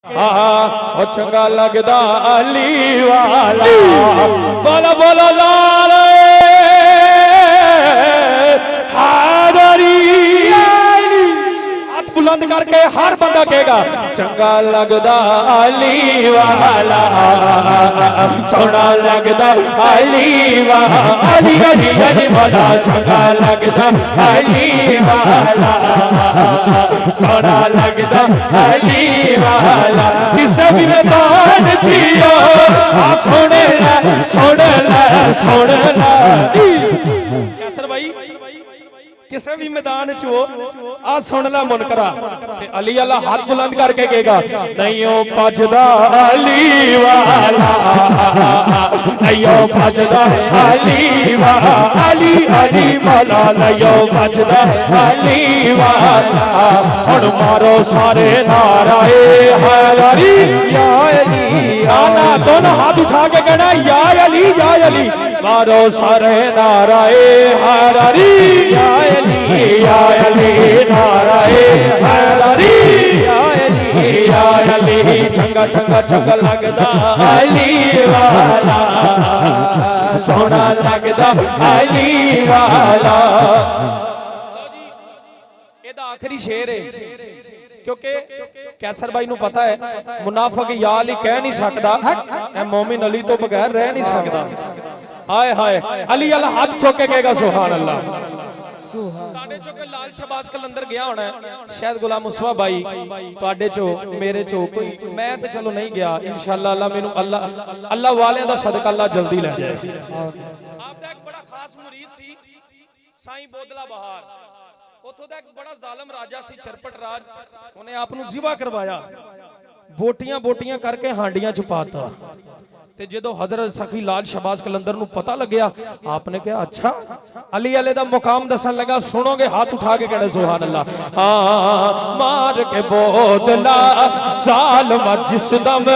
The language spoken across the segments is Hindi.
ओ चंगा लगदा अली वाला बोलो बोलो लाल हादरी हाथ बुलंद करके हर बंदा कहेगा चंगा लगदा अली वाला सोना लगदा अली वाला अली अली अली वाला चंगा लगदा अली वाला सोना लगदा अली वाला किसे भी मैदान जियो सुन ले सुन ले सुन ले कैसर भाई किसे भी मैदान च हो आ सुन ला मुनकरा अली अल्लाह हाथ बुलंद करके कहेगा नहीं ओ भजदा अली वाला नहीं ओ भजदा अली वाला अली अली वाला नहीं ओ भजदा अली वाला हुण मारो सारे नाराए हैदरी या अली आना दोनों हाथ उठा के कहना या अली मारो सारे नाराए हैदरी या अली नाराए हैदरी या अली चंगा चंगा चंगा लगदा अली वाला सोना लगदा अली वाला। आखिरी शेर है क्योंकि कैसर भाई नूं पता है मुनाफिक या अली कह नहीं सकता मोमिन अली तो बगैर रह नहीं सकता। हाय हाय अली अल्लाह हाथ चुक के कहेगा सुभान अल्लाह। ਤੁਹਾਡੇ ਚੋਂ ਕੋਈ ਲਾਲ ਸ਼ਬਾਜ਼ ਕਲੰਦਰ ਗਿਆ ਹੋਣਾ ਸ਼ਾਇਦ ਗੁਲਾਮ ਮੁਸਵਾ ਬਾਈ ਤੁਹਾਡੇ ਚੋਂ ਮੇਰੇ ਚੋਂ ਕੋਈ ਮੈਂ ਤੇ ਚਲੋ ਨਹੀਂ ਗਿਆ ਇਨਸ਼ਾਅੱਲਾ ਅੱਲਾ ਮੈਨੂੰ ਅੱਲਾ ਵਾਲਿਆਂ ਦਾ ਸਦਕਾ ਅੱਲਾ ਜਲਦੀ ਲੈ ਜਾਏ। ਆਪ ਦਾ ਇੱਕ ਬੜਾ ਖਾਸ ਮੁਰੀਦ ਸੀ ਸਾਈਂ ਬੋਦਲਾ ਬਹਾਰ ਉਥੋਂ ਦਾ ਇੱਕ ਬੜਾ ਜ਼ਾਲਮ ਰਾਜਾ ਸੀ ਚਰਪਟ ਰਾਜ ਉਹਨੇ ਆਪ ਨੂੰ ਜ਼ਿਬਾ ਕਰਵਾਇਆ ਬੋਟੀਆਂ करके ਹਾਂਡੀਆਂ ਚ ਪਾਤਾ ਤੇ ਜਦੋਂ ਹਜ਼ਰਤ ਸਖੀ ਲਾਲ ਸ਼ਬਾਜ਼ ਕਲੰਦਰ ਨੂੰ ਪਤਾ ਲੱਗਿਆ आपने कहा अच्छा अली अली दा मुकाम दसन लगा सुनोगे हाथ उठा के कहने सुभान अल्लाह हाँ मार के बोदला जालिम जिस दम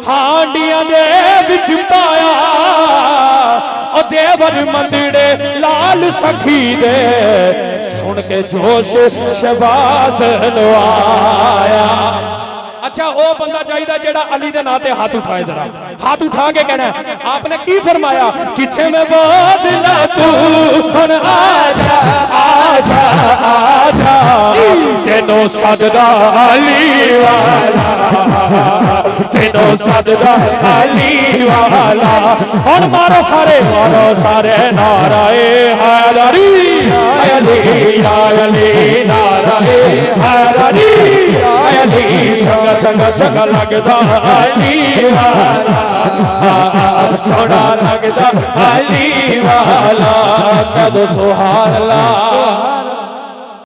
हांडियां दे विच पाया ओ देवर मंदिरे लाल सखी दे सुन के जोश शबाज नु आया। अच्छा वो बंदा चाहिए जेड़ा अली दे नाते हाथ उठाए जरा हाथ उठा के कहना आपने की फरमाया किछे में बदला तू हुन आजा आजा आजा तेनो सददा अली वाला तेनो सददा अली वाला हुन मारो सारे नाराए हैदरी अली नाराए हैदरी अली चंगा चंगा चंगा लगदा अली वाला सोना लगदा अली वाला कद सुभान अल्लाह।